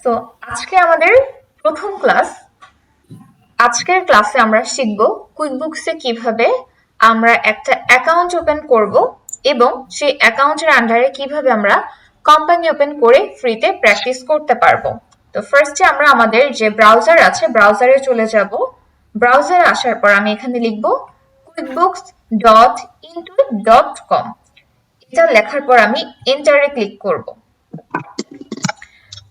তো আজকে আমাদের প্রথম ক্লাস। আজকের ক্লাসে আমরা শিখব কুইকবুকসে কিভাবে আমরা একটা অ্যাকাউন্ট ওপেন করব এবং সেই অ্যাকাউন্টের আন্ডারে কিভাবে আমরা কোম্পানি ওপেন করে ফ্রিতে প্র্যাকটিস করতে পারবো। তো ফার্স্টে আমরা আমাদের যে ব্রাউজার আছে ব্রাউজারে চলে যাব। ব্রাউজারে আসার পর আমি এখানে লিখব quickbooks.intuit.com। এটা লেখার পর আমি এন্টারে ক্লিক করব।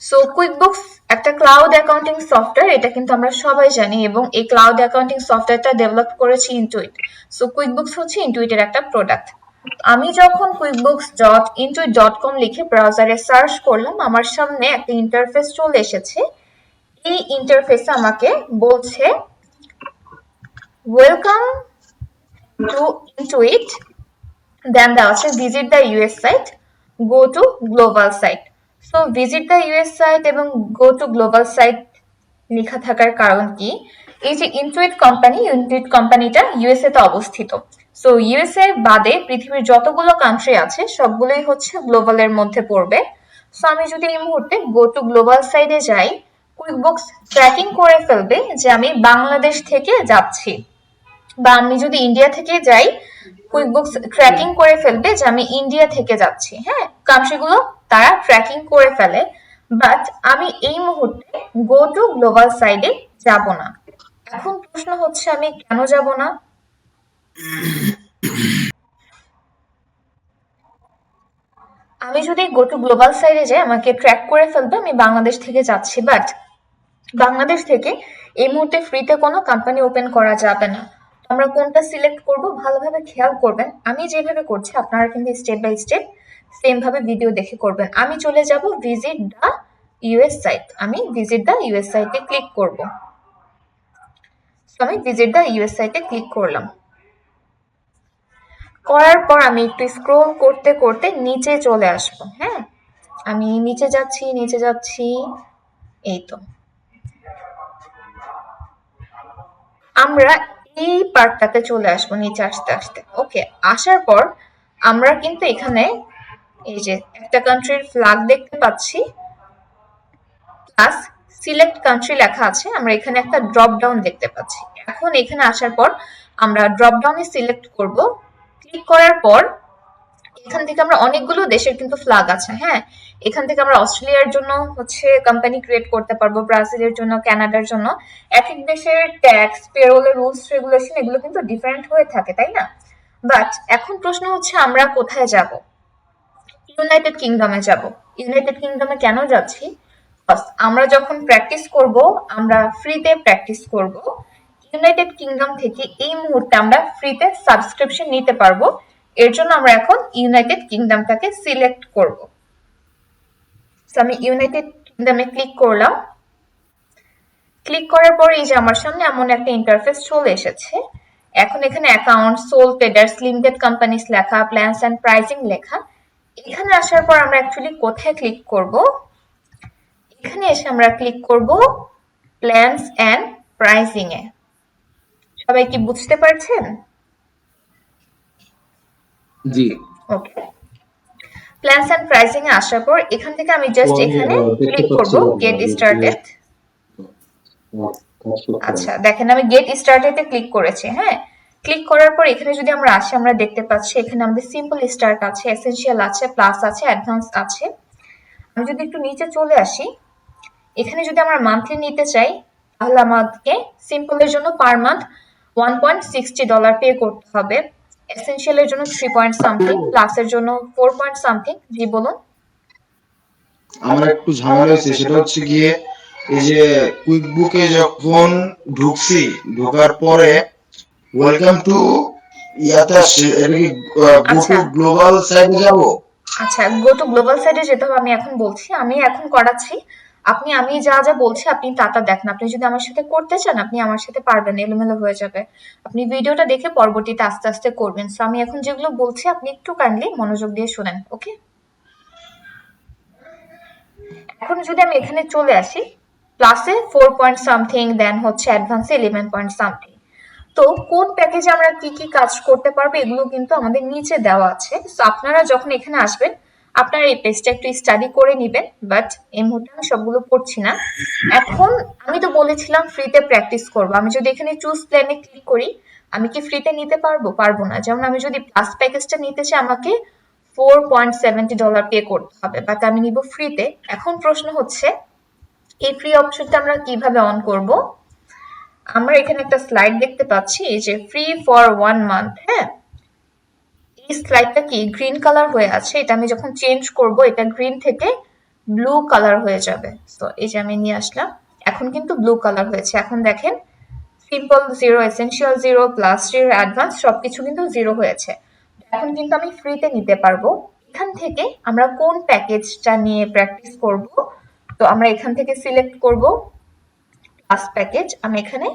সো কুইকবুকস একটা ক্লাউড অ্যাকাউন্টিং সফটওয়্যার, এটা কিন্তু আমরা সবাই জানি, এবং এই ক্লাউড অ্যাকাউন্টিং সফটওয়্যারটা ডেভেলপ করেছে ইনটুইট। সো কুইকবুকস হচ্ছে ইনটুইটের একটা প্রোডাক্ট। আমি যখন quickbooks.intuit.com লিখে ব্রাউজারে সার্চ করলাম, আমার সামনে একটা ইন্টারফেস চলে এসেছে। এই ইন্টারফেসে আমাকে বলছে ওয়েলকাম টু ইনটুইট, দেন দেওয়া আছে visit the US site, go to global site. So visit the US site এবং গো টু গ্লোবাল সাইট লেখা থাকার কারণ কি, এই যে ইনটুইট কোম্পানিটা ইউএসএ তে অবস্থিত। সো ইউএসএ বাদে পৃথিবীর যতগুলো কান্ট্রি আছে সবগুলোই হচ্ছে গ্লোবালের মধ্যে পড়বে। সো আমি যদি এই মুহূর্তে গো টু গ্লোবাল সাইডে যাই, কুইকবুকস ট্র্যাকিং করে ফেলবে যে আমি বাংলাদেশ থেকে যাচ্ছি, বা আমি যদি ইন্ডিয়া থেকে যাই কুইকবুকস ট্র্যাকিং করে ফেলবে যে আমি ইন্ডিয়া থেকে যাচ্ছি। হ্যাঁ, কান্ট্রিগুলো তারা ট্র্যাকিং করে ফেলে, বাট আমি এই মুহূর্তে গো টু গ্লোবাল সাইডে যাব না। এখন প্রশ্ন হচ্ছে আমি কেন যাব না? আমি যদি গো টু গ্লোবাল সাইডে যাই আমাকে ট্র্যাক করে ফেলবে আমি বাংলাদেশ থেকে যাচ্ছি, বাট বাংলাদেশ থেকে এই মুহূর্তে ফ্রিতে কোনো কোম্পানি ওপেন করা যাবে না। আমরা কোনটা সিলেক্ট করব ভালোভাবে খেয়াল করবেন। আমি যেভাবে করছি আপনারা কিন্তু স্টেপ বাই স্টেপ সেম ভাবে ভিডিও দেখে করবেন। আমি চলে যাব ভিজিট দ্য ইউএস সাইট। আমি ভিজিট দ্য ইউএস সাইটে ক্লিক করব। আমি ভিজিট দ্য ইউএস সাইটে ক্লিক করলাম। করার পর আমি একটু স্ক্রল করতে করতে নিচে চলে আসব। হ্যাঁ, আমি নিচে যাচ্ছি, এই তো আমরা এই পার্টটাতে চলে আসবো নিচে আস্তে আস্তে। ওকে, আসার পর আমরা কিন্তু এখানে এই যে একটা কান্ট্রির ফ্ল্যাগ দেখতে পাচ্ছি, প্লাস সিলেক্ট কান্ট্রি লেখা আছে। আমরা এখানে একটা ড্রপ ডাউন দেখতে পাচ্ছি। এখন এখানে আসার পর আমরা ড্রপ ডাউনে সিলেক্ট করব। ক্লিক করার পর এখান থেকে আমরা অনেকগুলো দেশের কিন্তু ফ্ল্যাগ আছে। হ্যাঁ, এখান থেকে আমরা অস্ট্রেলিয়ার জন্য হচ্ছে কোম্পানি ক্রিয়েট করতে পারবো, ব্রাজিলের জন্য, কানাডার জন্য। এক এক দেশের ট্যাক্স, পেরোলের রুলস রেগুলেশন এগুলো কিন্তু ডিফারেন্ট হয়ে থাকে, তাই না? বাট এখন প্রশ্ন হচ্ছে আমরা কোথায় যাব? ইউনাইটেড কিংডমে যাব। ইউনাইটেড কিংডমে কেন যাচ্ছি? আমরা যখন প্র্যাকটিস করব, আমরা ফ্রিতে প্র্যাকটিস করব। ইউনাইটেড কিংডম থেকে এই মুহূর্তে আমরা ফ্রিতে সাবস্ক্রিপশন নিতে পারবো। এর জন্য আমরা এখন ইউনাইটেড কিংডমটাকে সিলেক্ট করব। সো আমি ইউনাইটেড কিংডমে ক্লিক করলাম। ক্লিক করার পর এই যে আমার সামনে এমন একটা ইন্টারফেস চলে এসেছে। এখন এখানে account, sole traders, limited companies লেখা, প্ল্যানস এন্ড প্রাইসিং লেখা। এখানে আসার পর আমরা অ্যাকচুয়ালি কোথায় ক্লিক করব? এখানে এসে আমরা ক্লিক করব প্ল্যানস এন্ড প্রাইসিং এ। সবাই কি বুঝতে পারছেন? জি। ওকে, প্ল্যানস এন্ড প্রাইসিং এ আসার পর এখান থেকে আমি জাস্ট এখানে ক্লিক করব গেট স্টার্টেড। আচ্ছা, দেখেন আমি গেট স্টার্টেড এ ক্লিক করেছি। হ্যাঁ, ক্লিক করার পর এখানে যদি আমরা আসি আমরা দেখতে পাচ্ছি এখানে আমাদের সিম্পল স্টার্ট আছে, এসেনশিয়াল আছে, প্লাস আছে, অ্যাডভান্স আছে। আমি যদি একটু নিচে চলে আসি, এখানে যদি আমরা মান্থলি নিতে চাই তাহলে আমাদেরকে সিম্পলের জন্য পার মান্থ $1.60 পে করতে হবে, এসেনশিয়ালের জন্য 3 পয়েন্ট সামথিং, প্লাসের জন্য 4 পয়েন্ট সামথিং। জি বলুন। আমার একটু ঝামেলা হয়েছে, সেটা হচ্ছে গিয়ে এই যে কুইকবুকে যখন ঢুকছি, ঢোকার পরে ওয়েলকাম টু ইয়াতে আসছে, এটা কি গো টু গ্লোবাল সাইডে যাব? আচ্ছা, গো টু গ্লোবাল সাইডে যেতে হবে। আমি এখন বলছি, আমি এখন করাচ্ছি। আমি যা যা বলছি আপনি তা দেখেন। আপনি যদি আমার সাথে করতে চান আপনি আমার সাথে পারবেন, এলোমেলো হয়ে যাবে। আপনি ভিডিওটা দেখে পরবর্তীতে আস্তে আস্তে করবেন। সো আমি এখন যেগুলো বলছি আপনি একটু কাইন্ডলি মনোযোগ দিয়ে শুনেন। ওকে, এখন যদি আমি এখানে চলে আসি, প্লাসে 4 পয়েন্ট সামথিং, দেন হচ্ছে অ্যাডভান্সে 11 পয়েন্ট সামথিং। তো কোন প্যাকেজে আমরা কি কি কাজ করতে পারবো এগুলো কিন্তু আমাদের নিচে দেওয়া আছে। সো আপনারা যখন এখানে আসবেন আপনারা এই পেজটা একটু স্টাডি করে নেবেন, বাট এই মুহূর্তে আমি সবগুলো পড়ছি না। এখন আমি তো বলেছিলাম ফ্রিতে প্র্যাকটিস করবো। আমি যদি এখানে চুজ প্ল্যানে ক্লিক করি, আমি কি ফ্রিতে নিতে পারবো? পারবো না। যেমন আমি যদি প্লাস প্যাকেজটা নিতে চাই, আমাকে $4.70 পে করতে হবে, বাট আমি নিব ফ্রিতে। এখন প্রশ্ন হচ্ছে এই ফ্রি অপশনটা আমরা কিভাবে অন করব? আমরা এখানে একটা স্লাইড দেখতে পাচ্ছি, এই যে ফ্রি ফর 1 মান্থ। হ্যাঁ, এই স্লাইডটা কি গ্রিন কালার হয়ে আছে, এটা আমি যখন চেঞ্জ করব এটা গ্রিন থেকে ব্লু কালার হয়ে যাবে। তো এই যে আমি নিয়ে আসলাম, এখন কিন্তু ব্লু কালার হয়েছে। এখন দেখেন সিম্পল 0, এসেনশিয়াল 0, প্লাস 0, অ্যাডভান্স সবকিছু কিন্তু 0 হয়েছে। এখন কিন্তু আমি ফ্রিতে নিতে পারবো। এখান থেকে আমরা কোন প্যাকেজটা নিয়ে প্র্যাকটিস করব, তো আমরা এখান থেকে সিলেক্ট করব প্লাস প্যাকেজ। আমি এখানে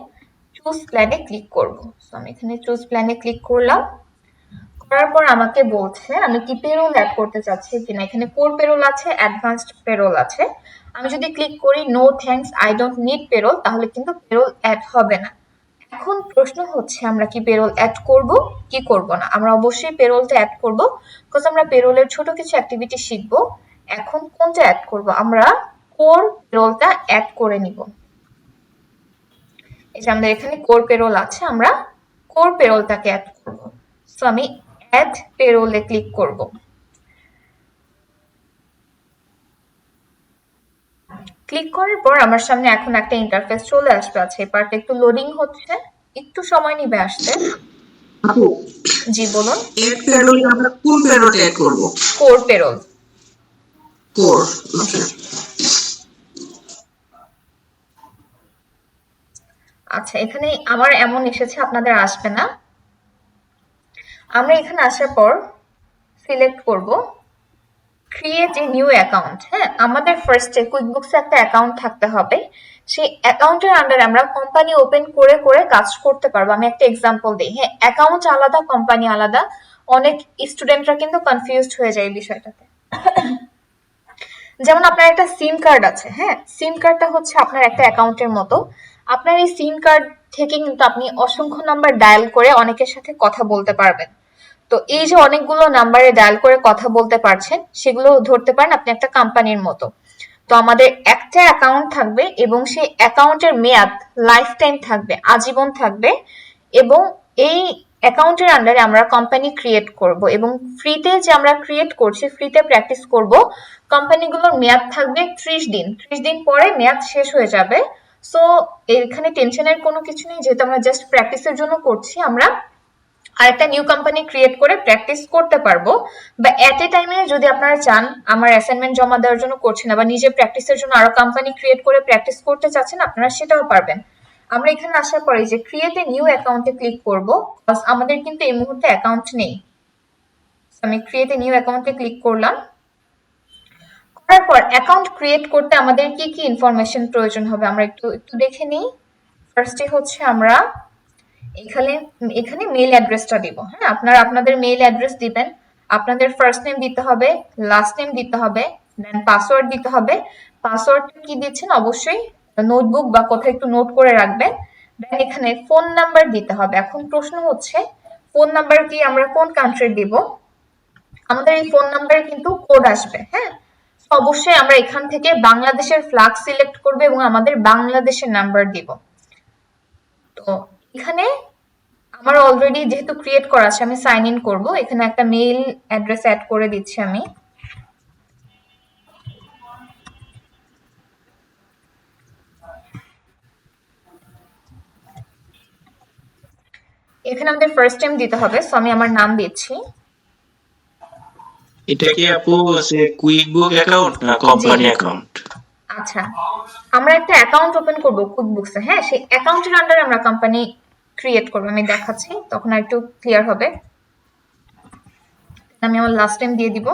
চুজ প্ল্যানে ক্লিক করব। তো আমি এখানে চুজ প্ল্যানে ক্লিক করলাম। করার পর আমাকে বলছে আমি কি পেরোল অ্যাড করতে চাচ্ছি কিনা। এখানে কোর পেরোল আছে, অ্যাডভান্সড পেরোল আছে। আমি যদি ক্লিক করি no thanks, I don't need payroll, তাহলে কিন্তু পেরোল অ্যাড হবে না। এখন প্রশ্ন হচ্ছে আমরা কি পেরোল অ্যাড করব কি করব না। আমরা অবশ্যই পেরোলটা অ্যাড করব, বিকজ আমরা পেরোলের ছোট কিছু অ্যাক্টিভিটি শিখব। এখন কোনটা অ্যাড করব? আমরা কোর পেরোলটা অ্যাড করে নিব। এই যে আমাদের এখানে কোর পেরোল আছে, আমরা কোর পেরোলটাকে অ্যাড করব। সো আমি অ্যাড পেরোলে ক্লিক করব। ক্লিক করার পর আমার সামনে এখন একটা ইন্টারফেস চলে আসবে। আছে এই পার্টটা একটু লোডিং হচ্ছে, একটু সময় নিবে আসতে। আপু, জি বলুন। এড পেরোলে আমরা কোন পেরোলটা এড করব? Core payroll. কোর। জি। ওকে। আচ্ছা, এখানে আমার এমন এসেছে, আপনাদের আসবে না। আমরা এখানে আসার পর সিলেক্ট করব ক্রিয়েট এ নিউ অ্যাকাউন্ট। হ্যাঁ, আমাদের ফার্স্টে কুইকবুকসে একটা অ্যাকাউন্ট থাকতে হবে। সেই অ্যাকাউন্টের আন্ডারে আমরা কোম্পানি ওপেন করে করে কাজ করতে পারবো। আমি একটা এক্সাম্পল দিই। হ্যাঁ, অ্যাকাউন্ট আলাদা, কোম্পানি আলাদা। অনেক স্টুডেন্টরা কিন্তু কনফিউজড হয়ে যায় এই বিষয়টাতে। যেমন আপনার একটা সিম কার্ড আছে। হ্যাঁ, সিম কার্ডটা হচ্ছে আপনার একটা অ্যাকাউন্টের মতো। আপনার এই সিম কার্ড থেকে কিন্তু আপনি অসংখ্য নাম্বার ডায়াল করে অনেকের সাথে কথা বলতে পারবেন। তো এই যে অনেকগুলো নাম্বারে ডায়াল করে কথা বলতে পারছেন, সেগুলো ধরতে পারেন আপনি একটা কোম্পানির মতো। তো আমাদের একটা অ্যাকাউন্ট থাকবে এবং সেই অ্যাকাউন্টের মেয়াদ লাইফ টাইম থাকবে, আজীবন থাকবে। এবং এই অ্যাকাউন্টের আন্ডারে আমরা কোম্পানি ক্রিয়েট করব এবং ফ্রিতে যে আমরা ক্রিয়েট করছি, ফ্রিতে প্র্যাকটিস করব। কোম্পানিগুলোর মেয়াদ থাকবে 30 দিন। 30 দিন পরে মেয়াদ শেষ হয়ে যাবে। সো এখানে টেনশনের কোনো কিছু নেই, যেহেতু আমরা জাস্ট প্র্যাকটিসের জন্য করছি। আমরা আরেকটা নিউ কোম্পানি ক্রিয়েট করে প্র্যাকটিস করতে পারবো। বা এট এ টাইমে যদি আপনারা চান, আমার অ্যাসাইনমেন্ট জমা দেওয়ার জন্য করছেন না, বা নিজে প্র্যাকটিসের জন্য আরো কোম্পানি ক্রিয়েট করে প্র্যাকটিস করতে চাচ্ছেন, আপনারা সেটাও পারবেন। আমরা এখানে আসার পরে যে ক্রিয়েট এ নিউ অ্যাকাউন্টে ক্লিক করব, বিকজ আমাদের কিন্তু এই মুহূর্তে অ্যাকাউন্ট নেই। আমি ক্রিয়েট এ নিউ অ্যাকাউন্টে ক্লিক করলাম। করার পর অ্যাকাউন্ট ক্রিয়েট করতে আমাদের কি কি ইনফরমেশন প্রয়োজন হবে আমরা একটু একটু দেখে নিই। ফার্স্টে হচ্ছে আমরা এখানে এখানে মেইল অ্যাড্রেসটা দিব। হ্যাঁ, আপনারা আপনাদের মেইল অ্যাড্রেস দিবেন। আপনাদের ফার্স্ট নেম দিতে হবে, লাস্ট নেম দিতে হবে, দেন পাসওয়ার্ড দিতে হবে। পাসওয়ার্ডটা কি দিচ্ছেন অবশ্যই নোটবুক বা কোথাও একটু নোট করে রাখবেন। দেন এখানে ফোন নাম্বার দিতে হবে। এখন প্রশ্ন হচ্ছে ফোন নাম্বার কি আমরা কোন কান্ট্রির দিব? আমাদের এই ফোন নাম্বারে কিন্তু কোড আসবে। হ্যাঁ, তো অবশ্যই আমরা এখান থেকে বাংলাদেশের ফ্ল্যাগ সিলেক্ট করব এবং আমাদের বাংলাদেশের নাম্বার দিব। তো এখানে আমার অলরেডি যেহেতু ক্রিয়েট করা আছে, আমি সাইন ইন করব। এখানে একটা মেইল অ্যাড্রেস অ্যাড করে দিচ্ছি আমি। এখানে আমাদের ফার্স্ট নেম দিতে হবে, সো আমি আমার নাম দিচ্ছি। এটা কি আপু সে কুইকবুক অ্যাকাউন্ট না কোম্পানি অ্যাকাউন্ট? আচ্ছা, আমরা একটা অ্যাকাউন্ট ওপেন করব কুইকবুকসে। হ্যাঁ, সেই অ্যাকাউন্টের আন্ডারে আমরা কোম্পানি ক্রিয়েট করব। আমি দেখাচ্ছি, তখন আর একটু ক্লিয়ার হবে। আমি আমার লাস্ট নেম দিয়ে দিব।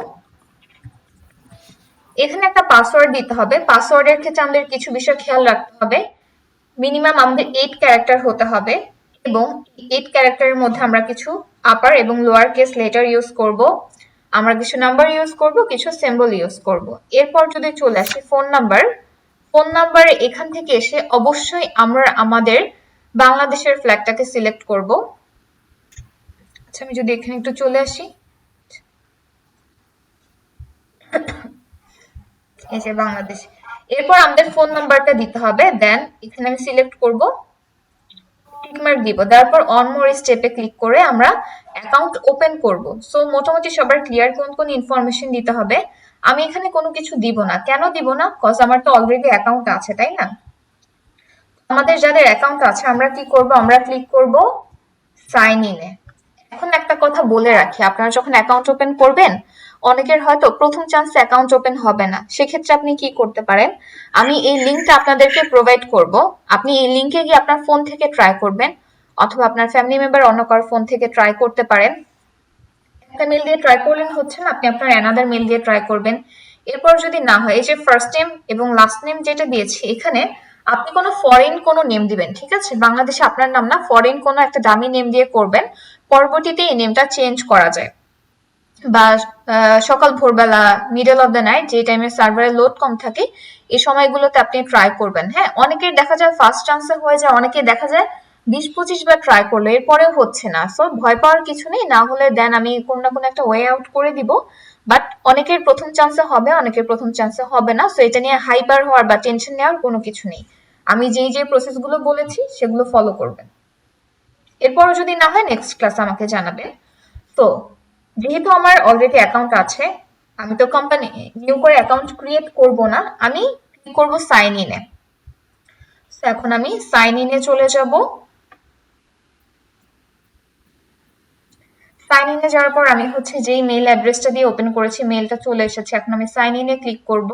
এখানে একটা পাসওয়ার্ড দিতে হবে। পাসওয়ার্ডের ক্ষেত্রে আমাদের কিছু বিষয় খেয়াল রাখতে হবে। মিনিমাম আমাদের 8 ক্যারেক্টার হতে হবে এবং 8 ক্যারেক্টারের মধ্যে আমরা কিছু আপার এবং লোয়ার কেস লেটার ইউজ করব। আমরা কিছু নাম্বার ইউজ করব, কিছু সিম্বল ইউজ করব। এরপর যদি চলে আসি ফোন নাম্বার, ফোন নাম্বারে এখান থেকে এসে অবশ্যই আমরা আমাদের বাংলাদেশের ফ্ল্যাগটাকে সিলেক্ট করব। আচ্ছা, আমি যদি এখানে একটু চলে আসি, এই যে বাংলাদেশ। এরপর আমাদের ফোন নাম্বারটা দিতে হবে, দেন এখানে আমি সিলেক্ট করব, টিকমার্ক দিব, তারপর অন মোর স্টেপে ক্লিক করে আমরা অ্যাকাউন্ট ওপেন করব। সো মোটামুটি সবার ক্লিয়ার কোন কোন ইনফরমেশন দিতে হবে। আমি এখানে কোনো কিছু দিব না, কেন দিব না, কজ আমার তো অলরেডি অ্যাকাউন্ট আছে, তাই না? আমাদের যাদের অ্যাকাউন্ট আছে আমরা কি করব, আমরা ক্লিক করব সাইন ইনে। এখন একটা কথা বলে রাখি, আপনারা যখন অ্যাকাউন্ট ওপেন করবেন, অনেকের হয়তো প্রথম চান্সে অ্যাকাউন্ট ওপেন হবে না, সেক্ষেত্রে আপনি কি করতে পারেন, আমি এই লিঙ্কটা আপনাদেরকে প্রোভাইড করব, আপনি এই লিঙ্কে গিয়ে আপনার ফোন থেকে ট্রাই করবেন, অথবা আপনার ফ্যামিলি মেম্বার অন্য কারোর ফোন থেকে ট্রাই করতে পারেন। একটা মেল দিয়ে ট্রাই করলেন হচ্ছে না, আপনি আপনার অ্যানাদার মেল দিয়ে ট্রাই করবেন। এরপর যদি না হয়, এই যে ফার্স্ট নেম এবং লাস্ট নেম যেটা দিয়েছি এখানে আপনি কোনো ফরেন কোনো নেম দিবেন, ঠিক আছে? বাংলাদেশে আপনার নাম না, ফরেন কোনো একটা দামি নেম দিয়ে করবেন, পরবর্তীতে এই নেমটা চেঞ্জ করা যায়। বা সকাল ভোরবেলা, মিডল অফ দ্য নাইট, যে টাইমে সার্ভারের লোড কম থাকে, এই সময়গুলোতে আপনি ট্রাই করবেন। হ্যাঁ, অনেকের দেখা যায় ফার্স্ট চান্সে হয়ে যায়, অনেকে দেখা যায় 20-25 বার ট্রাই করলো এরপরেও হচ্ছে না। সো ভয় পাওয়ার কিছু নেই, না হলে দেন আমি কোনো না কোনো একটা ওয়ে আউট করে দিব। বাট অনেকের প্রথম চান্সে হবে, অনেকের প্রথম চান্সে হবে না। সো এটা নিয়ে হাইপার হওয়ার বা টেনশন নেওয়ার কোনো কিছু নেই। আমি যেই যে প্রসেসগুলো বলেছি সেগুলো ফলো করবেন। এরপরও যদি না হয় নেক্সট ক্লাস আমাকে জানাবেন। তো যেহেতু আমার অলরেডি অ্যাকাউন্ট আছে, আমি তো কোম্পানি নিউ করে অ্যাকাউন্ট ক্রিয়েট করব না, আমি কি করব, সাইন ইনে। এখন আমি সাইন ইনে চলে যাব। সাইন ইনে যাওয়ার পর আমি হচ্ছে যেই মেইল অ্যাড্রেসটা দিয়ে ওপেন করেছি মেইলটা চলে এসেছে। এখন আমি সাইন ইনে ক্লিক করব।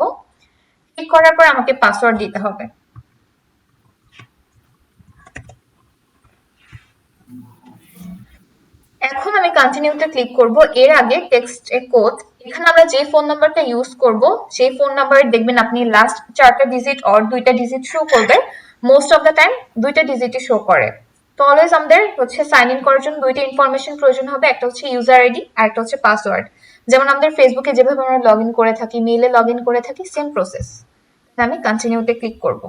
ক্লিক করার পর আমাকে পাসওয়ার্ড দিতে হবে। এখন আমি কন্টিনিউতে ক্লিক করব। এর আগে টেক্সট এ কোড, এখানে আমরা যে ফোন নাম্বারটা ইউজ করব সেই ফোন নাম্বারে দেখবেন আপনি লাস্ট 4টা ডিজিট অর 2টা ডিজিট শো করবে। মোস্ট অফ দ্য টাইম 2টা ডিজিটই শো করে। তো অলওয়েজ আমাদের হচ্ছে সাইন ইন করার জন্য 2টা ইনফরমেশন প্রয়োজন হবে, একটা হচ্ছে ইউজার আইডি আর একটা হচ্ছে পাসওয়ার্ড। যেমন আমাদের ফেসবুকে যেভাবে আমরা লগ ইন করে থাকি, মেইলে লগ ইন করে থাকি, সেম প্রসেস। আমি কন্টিনিউতে ক্লিক করব।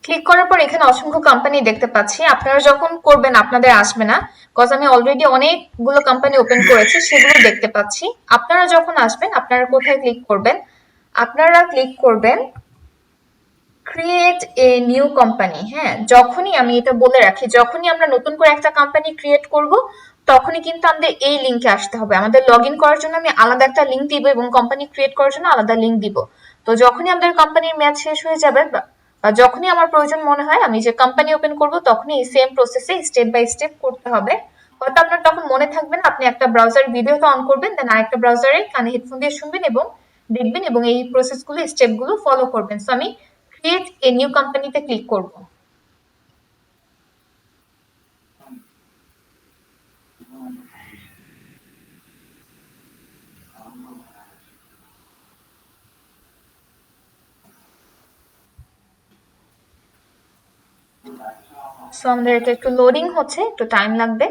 ক্লিক করার পর এখানে অসংখ্য কোম্পানি দেখতে পাচ্ছি। আপনারা যখন করবেন আপনাদের আসবে না, কজ আমি অলরেডি অনেকগুলো কোম্পানি ওপেন করেছি, সেগুলো দেখতে পাচ্ছি। আপনারা যখন আসবেন আপনারা কোথায় ক্লিক করবেন, আপনারা ক্লিক করবেন ক্রিয়েট এ নিউ কোম্পানি। হ্যাঁ, যখনই আমি এটা বলে রাখি, যখনই আমরা নতুন করে একটা কোম্পানি ক্রিয়েট করব তখনই কিন্তু আমাদের এই লিঙ্কে আসতে হবে। আমাদের লগ ইন করার জন্য আমি আলাদা একটা লিঙ্ক দিব এবং কোম্পানি ক্রিয়েট করার জন্য আলাদা লিঙ্ক দিব। তো যখনই আমাদের কোম্পানির মেয়াদ শেষ হয়ে যাবে বা যখনই আমার প্রয়োজন মনে হয় আমি যে কোম্পানি ওপেন করব, তখনই এই সেম প্রসেসে স্টেপ বাই স্টেপ করতে হবে। হয়তো আপনার তখন মনে থাকবে না, আপনি একটা ব্রাউজার ভিডিওটা অন করবেন, দেন আরেকটা ব্রাউজারে কানে হেডফোন দিয়ে শুনবেন এবং দেখবেন এবং এই প্রসেসগুলো স্টেপগুলো ফলো করবেন। সো আমি ক্রিয়েট এ নিউ কোম্পানিতে ক্লিক করব। সো আমাদের এটা একটু লোডিং হচ্ছে, একটু টাইম লাগবে।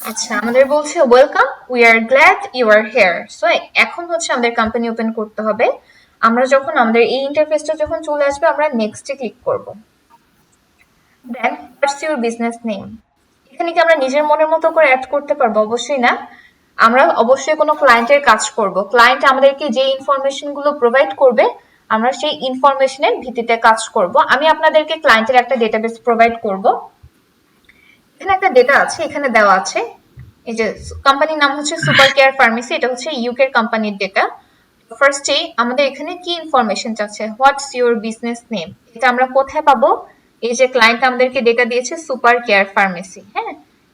আচ্ছা, আমাদের বলছে welcome, we are glad you are here. So এখন হচ্ছে আমাদের কোম্পানি ওপেন করতে হবে। আমরা যখন আমাদের এই ইন্টারফেসটা যখন চলে আসবে আমরা নেক্সটে ক্লিক করব। দেন হোয়াটস ইউর বিজনেস নেম। এখানে কি আমরা নিজের মনের মতো করে অ্যাড করতে পারবো? অবশ্যই না। আমরা অবশ্যই কোনো ক্লায়েন্টের কাজ করব। ক্লায়েন্ট আমাদেরকে যে ইনফরমেশন গুলো প্রোভাইড করবে আমরা সেই ইনফরমেশনের ভিত্তিতে কাজ করব। আমি আপনাদেরকে ক্লায়েন্টের একটা ডেটাবেস প্রোভাইড করব। এখানে একটা ডেটা আছে, এখানে দেওয়া আছে এই যে কোম্পানির নাম হচ্ছে সুপার কেয়ার ফার্মেসি, এটা হচ্ছে ইউকে কোম্পানির ডেটা। ফার্স্টে আমাদের এখানে কি ইনফরমেশন চাচ্ছে, হোয়াটস ইউর বিজনেস নেম, এটা আমরা কোথায় পাবো? এই যে ক্লায়েন্ট আমাদেরকে ডেটা দিয়েছে সুপার কেয়ার ফার্মেসি। হ্যাঁ,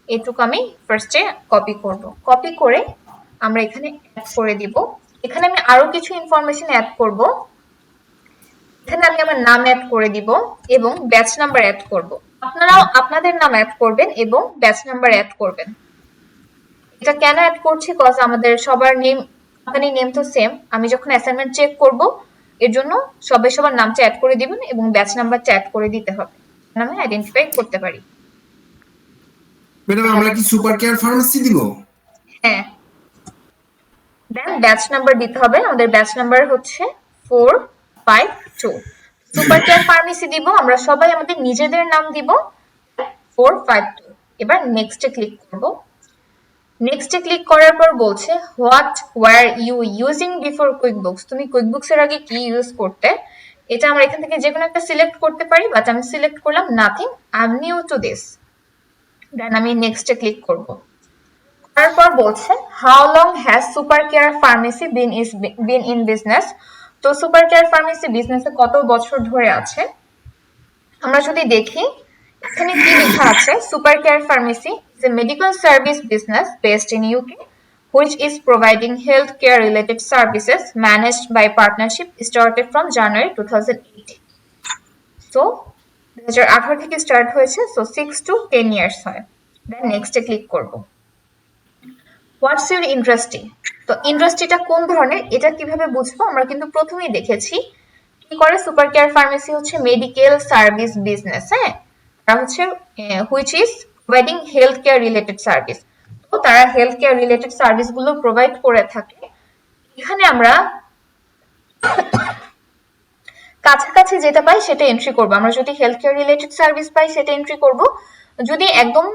এটুকু আমি ফার্স্টে কপি করব। কপি করে আমরা এখানে অ্যাড করে দিব। এখানে আমি আরো কিছু ইনফরমেশন অ্যাড করব। এখানে আমি আমার নাম অ্যাড করে দিব এবং ব্যাচ নাম্বার অ্যাড করব। আপনারাও আপনাদের নাম অ্যাড করবেন এবং ব্যাচ নাম্বার অ্যাড করবেন। এটা কেন অ্যাড করছি, কজ আমাদের সবার নেম, কোম্পানি নেম তো সেম। আমি যখন অ্যাসাইনমেন্ট চেক করব, এর জন্য সবাই সবার নামটা অ্যাড করে দিবেন এবং ব্যাচ নাম্বারটা অ্যাড করে দিতে হবে, আমি আইডেন্টিফাই করতে পারি। ম্যাডাম আমরা কি সুপার কেয়ার ফার্মেসি দিব? হ্যাঁ, দেন ব্যাচ নাম্বার দিতে হবে। আমাদের ব্যাচ নাম্বার হচ্ছে 452। সুপার কেয়ার ফার্মেসি দিব, আমরা সবাই আমাদের নিজেদের নাম দিব 452। এবার নেক্সটে ক্লিক করব। নেক্সটে ক্লিক করার পর বলছে what were you using before QuickBooks, তুমি কুইকবুকস এর আগে কি ইউজ করতে। এটা আমরা এখান থেকে যে কোনো একটা সিলেক্ট করতে পারি, বাট আমি সিলেক্ট করলাম nothing, I am new to this. Then আমি নেক্সটে ক্লিক করব। তারপর বলছে how long has Super Care Pharmacy been in business. তো সুপার কেয়ার ফার্মেসি বিজনেসে কত বছর ধরে আছে। আমরা যদি দেখি এখানে কি লেখা আছে, super Care pharmacy is a medical service business based in UK which is providing health care related services managed by partnership started from January 2018. So 2018 থেকে স্টার্ট হয়েছে, সো 6 to 10 ইয়ার্স হয়। দেন নেক্সটে ক্লিক করব। হোয়াটস ইউর ইন্ডাস্ট্রি, তো ইন্ডাস্ট্রিটা কোন ধরনের এটা কিভাবে বুঝবো, আমরা কিন্তু প্রথমেই দেখেছি কি করে সুপার কেয়ার ফার্মেসি হচ্ছে মেডিকেল সার্ভিস বিজনেস। হ্যাঁ, তারা হচ্ছে which is providing health care related service, তো তারা হেলথ কেয়ার রিলেটেড সার্ভিস গুলো প্রোভাইড করে থাকে। এখানে আমরা কাছাকাছি যেটা পাই সেটা এন্ট্রি করব। আমরা যদি হেলথ কেয়ার রিলেটেড সার্ভিস পাই সেটা এন্ট্রি করব, যদি একদম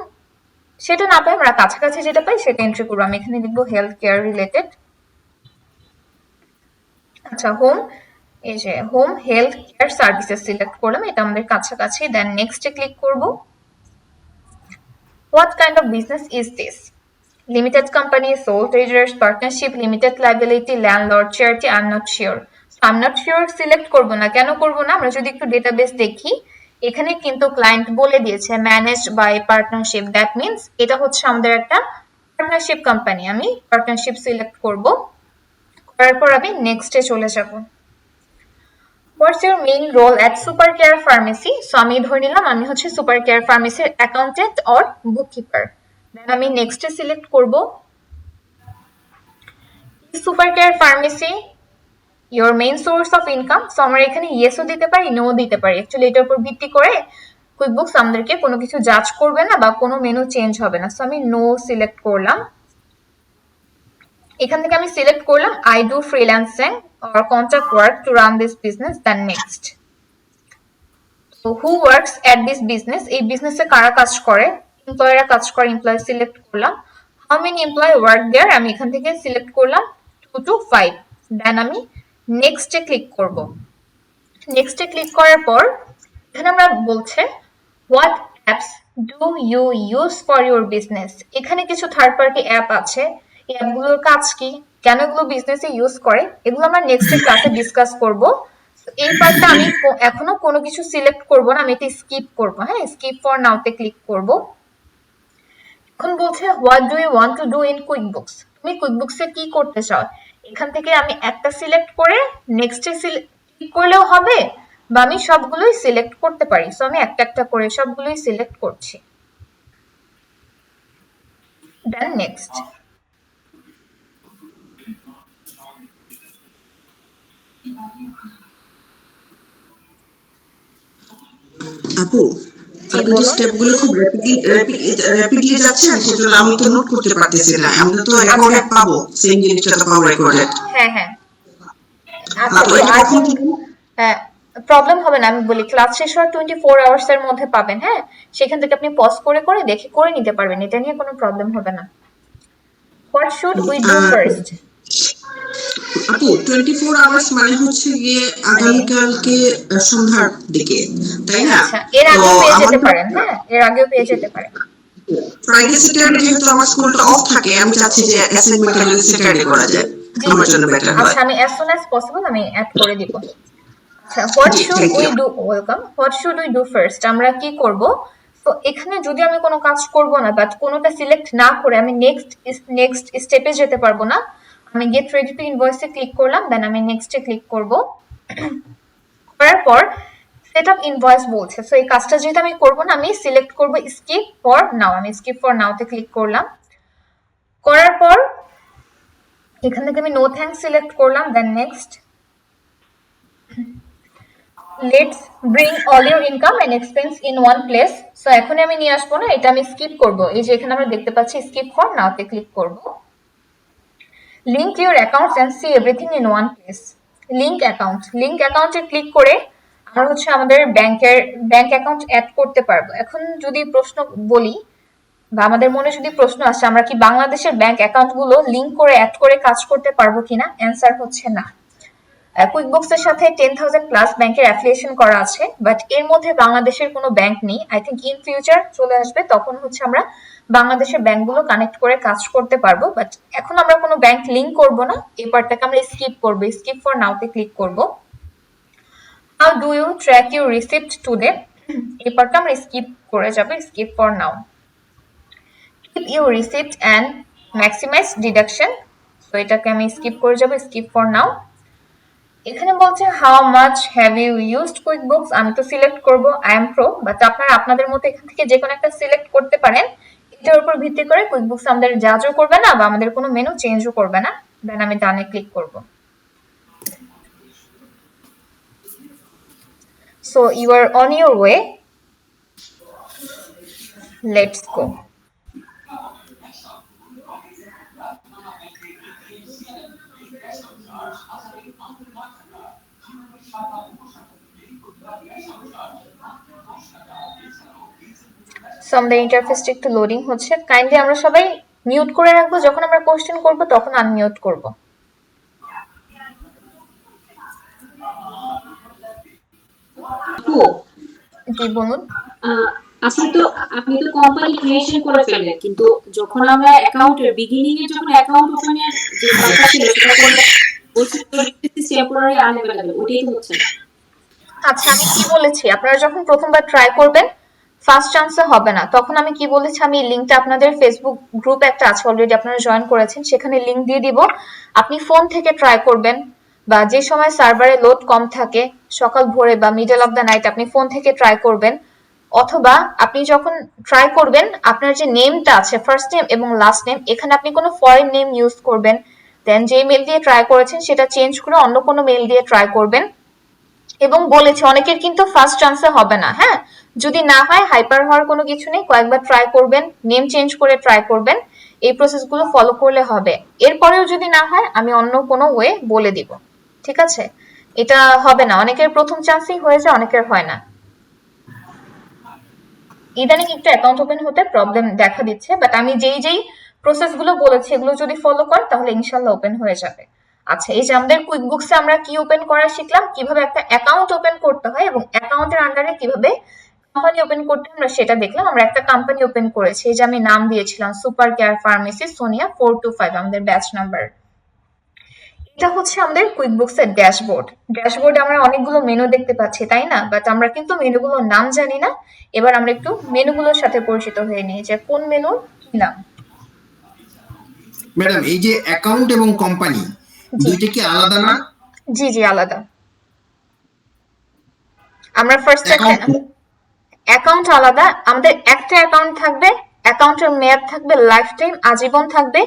সেটা না পাই আমরা কাছাকাছি যেটা পাই সেটা এন্ট্রি করবো। আমি এখানে লিখবো হেলথ কেয়ার রিলেটেড। আচ্ছা, হোম, এই যে home health care services select করলাম, এটা আমাদের কাছাকাছি। দেন নেক্সটে ক্লিক করব। What kind of business is this, limited company, sole traders, partnership, limited liability, landlord, charity, I am not sure. I am not sure select করব না, কেন করব না, আমরা যদি একটু ডেটাবেস দেখি এখানে কিন্তু ক্লায়েন্ট বলে দিয়েছে managed by partnership, that means এটা হচ্ছে আমাদের একটা পার্টনারশিপ কোম্পানি। আমি পার্টনারশিপ সিলেক্ট করব, করার পর আমি নেক্সটে চলে যাব। What's your main role at Super Care Pharmacy, so আমি ধরে নিলাম আমি হচ্ছে সুপার কেয়ার ফার্মেসির অ্যাকাউন্টেন্ট অর বুককিপার। দেন আমি নেক্সটে সিলেক্ট করব। Super Care Pharmacy your main source of income, so আমরা এখানে ইয়েসও দিতে পারি, নো দিতে পারি। অ্যাকচুয়ালি এটার উপর ভিত্তি করে কুইকবুকস আমাদেরকে কোনো কিছু জাজ করবে না বা কোনো মেনু চেঞ্জ হবে না, সো আমি নো সিলেক্ট করলাম। এখান থেকে আমি সিলেক্ট করলাম I do freelancing or contract work to run this business. Then next, তো who works at this business, এই বিজনেসে কারা কাজ করে, এমপ্লয়িরা কাজ করে, এমপ্লয় সিলেক্ট করলাম। How many employee work there, আমি এখান থেকে সিলেক্ট করলাম 2 to 5। দেন আমি নেক্সটে ক্লিক করব। নেক্সটে ক্লিক করার পর এখানে আমরা বলছে what apps do you use for your business, এখানে কিছু থার্ড পার্টি অ্যাপ আছে, এই অ্যাপগুলোর কাজ কি, কেন এগুলো বিজনেসে ইউজ করে, এগুলো আমরা নেক্সট ক্লাসে ডিসকাস করব। এই পার্টটা আমি এখনো কোনো কিছু সিলেক্ট করব না, আমি এটা স্কিপ করব। হ্যাঁ, স্কিপ ফর নাওতে ক্লিক করব। এখন বলছে what do you want to do in QuickBooks, তুমি কুইকবুকসে কি করতে চাও। এখান থেকে আমি একটা সিলেক্ট করে নেক্সটে ক্লিক করলেও হবে, বা আমি সবগুলোই সিলেক্ট করতে পারি। সো আমি একটা একটা করে সবগুলোই সিলেক্ট করছি। Then next. আপু, আপনি যে স্টেপগুলো খুব র্যাপিডলি যাচ্ছেন সেজন্য আমি তো নোট করতে পারতেছি না। আমরা তো রেকর্ডেড পাবো, সেম জিনিসটা তো পাবো রেকর্ডেড। হ্যাঁ হ্যাঁ, আচ্ছা তো আর হ্যাঁ, প্রবলেম হবে না, আমি বলি ক্লাস শেষ হওয়ার 24 আওয়ার্স এর মধ্যে পাবেন। হ্যাঁ, সেখান থেকে আপনি পজ করে করে দেখে করে নিতে পারবেন, এটা নিয়ে কোনো প্রবলেম হবে না। What should we do first, আপু 24 আওয়ার্স মানে হচ্ছে গিয়ে আগামীকালকে সন্ধ্যার দিকে, তাই না? আচ্ছা, এর আগেও পেয়ে যেতে পারেন। হ্যাঁ, এর আগেও পেয়ে যেতে পারেন। ফ্রাইডে স্যাটারডে যেহেতু আমার স্কুলটা অফ থাকে, আমি চাচ্ছি যে অ্যাসাইনমেন্টটা যদি স্যাটারডে করা যায় আমার জন্য বেটার হয়। আচ্ছা, আমি as soon as possible আমি অ্যাড করে দিব। আচ্ছা, what should we do, welcome, what should we do first, আমরা কি করব। তো এখানে যদি আমি কোনো কাজ করব না, বাট কোনোটা সিলেক্ট না করে আমি নেক্সট স্টেপে যেতে পারবো না, আমি গেট রেডি টু ইনভয়েসে ক্লিক করলাম। দেন আমি নেক্সটে ক্লিক করব। করার পর সেট আপ ইনভয়েস বলছে, সো এই কাজটা যেহেতু আমি করব না, আমি সিলেক্ট করব স্কিপ ফর নাও। আমি স্কিপ ফর নাওতে ক্লিক করলাম। করার পর এখান থেকে আমি নো থ্যাঙ্কস সিলেক্ট করলাম, then next. Let's bring all your income and expense in one place. So এখন আমি নিয়ে আসবো না, এটা আমি স্কিপ করব। এই যে এখানে আমরা দেখতে পাচ্ছি স্কিপ ফর নাওতে ক্লিক করব। Link your accounts and see everything in one place. Link অ্যাকাউন্টে ক্লিক করে আমরা হচ্ছে আমাদের ব্যাংক অ্যাকাউন্ট অ্যাড করতে পারবো। এখন যদি প্রশ্ন বলি বা আমাদের মনে যদি প্রশ্ন আসে আমরা কি বাংলাদেশের ব্যাংক অ্যাকাউন্ট গুলো লিঙ্ক করে অ্যাড করে কাজ করতে পারবো কিনা, অ্যান্সার হচ্ছে না। কুইকবুকস এর সাথে 10,000 প্লাস ব্যাংকের অ্যাফিলিয়েশন করা আছে, বাট এর মধ্যে বাংলাদেশের কোনো ব্যাংক নেই। আই থিঙ্ক ইন ফিউচার চলে আসবে, তখন হচ্ছে আমরা বাংলাদেশের ব্যাংকগুলো কানেক্ট করে কাজ করতে পারবো। বাট এখন আমরা কোনো ব্যাংক লিঙ্ক করব না, এই পার্টটাকে আমরা স্কিপ করবো। স্কিপ ফর নাওতে ক্লিক করব। How do you track your receipt today, এই পার্টটা আমরা স্কিপ করে যাবো। Skip for now. Keep your receipt and maximize deduction, so এটাকে আমি স্কিপ করে যাব। Skip for now. এখানে বলছে how much have you used QuickBooks, আমি তো সিলেক্ট করব আই এম প্রো, বাট আপনারা আপনাদের মতো এখান থেকে যে কোনো একটা সিলেক্ট করতে পারেন। এটার উপর ভিত্তি করে কুইকবুকস আমাদের জাজও করবে না বা আমাদের কোনো মেনু চেঞ্জও করবে না। দেন আমি ডানে ক্লিক করব। So you are on your way, let's go. So আমাদের ইন্টারফেসটা একটু লোডিং হচ্ছে, কাইন্ডলি আমরা সবাই মিউট করে রাখবো। যখন আমরা কোশ্চেন করব তখন আনমিউট করব। আপু, জি বলুন। আহ, আপনি তো কোম্পানি ক্রিয়েশন করে ফেললেন, কিন্তু যখন আমরা অ্যাকাউন্টের বিগিনিং এ যখন অ্যাকাউন্ট ওপেনের যে কাজটা ছিল সেটা করলে বলছে টেম্পোরারি আনঅ্যাভেলেবল, ওইটাই তো হচ্ছে না। আচ্ছা, আমি কি বলেছি, আপনারা যখন প্রথমবার ট্রাই করবেন ফার্স্ট চান্সে হবে না, তখন আমি কি বলেছি, আমি লিংকটা আপনাদের ফেসবুক গ্রুপ একটা আছে অলরেডি আপনারা জয়েন করেছেন, সেখানে লিংক দিয়ে দিব। আপনি ফোন থেকে ট্রাই করবেন বা যে সময় সার্ভারে লোড কম থাকে সকাল ভোরে বা মিডল অফ দ্য নাইট আপনি ফোন থেকে ট্রাই করবেন। অথবা আপনি যখন ট্রাই করবেন আপনার যে নেমটা আছে ফার্স্ট নেম এবং লাস্ট নেম, এখানে আপনি কোনো ফরেন নেম ইউজ করবেন। দেন যে মেল দিয়ে ট্রাই করেছেন সেটা চেঞ্জ করে অন্য কোনো মেল দিয়ে ট্রাই করবেন। এবং বলেছি অনেকের কিন্তু ফার্স্ট চান্সে হবে না। হ্যাঁ, যদি না হয় হাইপার হওয়ার কোনো কিছু নেই, কয়েকবার ট্রাই করবেন, নেম চেঞ্জ করে ট্রাই করবেন, এই প্রসেসগুলো ফলো করলে হবে। এরপরেও যদি না হয় আমি অন্য কোনো ওয়ে বলে দিব, ঠিক আছে? এটা হবে না, অনেকের প্রথম চান্সেই হয়ে যায়, অনেকের হয় না। ইদানিং একটু অ্যাকাউন্ট ওপেন হতে প্রবলেম দেখা দিচ্ছে, বাট আমি যেই প্রসেসগুলো বলেছি এগুলো যদি ফলো কর তাহলে ইনশাল্লাহ ওপেন হয়ে যাবে। আচ্ছা, এই যে আমাদের কুইকবুকসে আমরা কি ওপেন করা শিখলাম, কিভাবে একটা অ্যাকাউন্ট ওপেন করতে হয় এবং অ্যাকাউন্টের আন্ডারে কিভাবে কোম্পানি ওপেন করতে হয় আমরা সেটা দেখলাম। আমরা একটা কোম্পানি ওপেন করেছি, এই যে আমি নাম দিয়েছিলাম সুপার কেয়ার ফার্মেসি সোনিয়া 425, আমাদের ব্যাচ নাম্বার। এটা হচ্ছে আমাদের কুইকবুকস এর ড্যাশবোর্ড। ড্যাশবোর্ডে আমরা অনেকগুলো মেনু দেখতে পাচ্ছি, তাই না? বাট আমরা কিন্তু মেনুগুলোর নাম জানি না। এবার আমরা একটু মেনুগুলোর সাথে পরিচিত হয়ে নিই যে কোন মেনু কি নাম। ম্যাডাম, এই যে অ্যাকাউন্ট এবং কোম্পানি জি দুইটা কি আলাদা না? জি জি আলাদা। আমরা ফার্স্ট অ্যাকাউন্ট অ্যাকাউন্ট আলাদা, আমাদের একটা অ্যাকাউন্ট থাকবে, অ্যাকাউন্টের মেয়াদ থাকবে লাইফ টাইম, আজীবন থাকবে।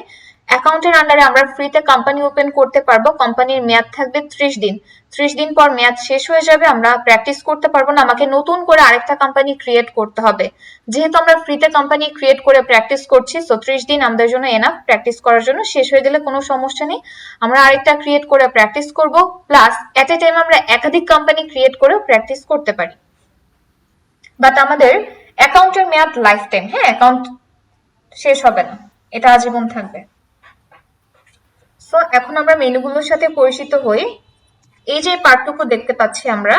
অ্যাকাউন্টের আন্ডারে আমরা ফ্রিতে কোম্পানি ওপেন করতে পারবো, কোম্পানির মেয়াদ থাকবে 30 দিন। 30 দিন পর মেয়াদ শেষ হয়ে যাবে, আমরা প্র্যাকটিস করতে পারবো না, আমাকে নতুন করে আরেকটা কোম্পানি ক্রিয়েট করতে হবে। যেহেতু আমরা ফ্রিতে কোম্পানি ক্রিয়েট করে প্র্যাকটিস করছি, সো 30 দিন আমাদের জন্য এনাফ প্র্যাকটিস করার জন্য। শেষ হয়ে গেলে কোনো সমস্যা নেই, আমরা আরেকটা ক্রিয়েট করে প্র্যাকটিস করব, প্লাস এট এ টাইম আমরা একাধিক কোম্পানি ক্রিয়েট করে প্র্যাকটিস করতে পারি। বাট আমাদের অ্যাকাউন্টের মেয়াদ লাইফ টাইম। হ্যাঁ, অ্যাকাউন্ট শেষ হবে না, এটা আজীবন থাকবে। সো এখন আমরা মেনুগুলোর সাথে পরিচিত হই। এই যে পার্টটুকু দেখতে পাচ্ছি আমরা,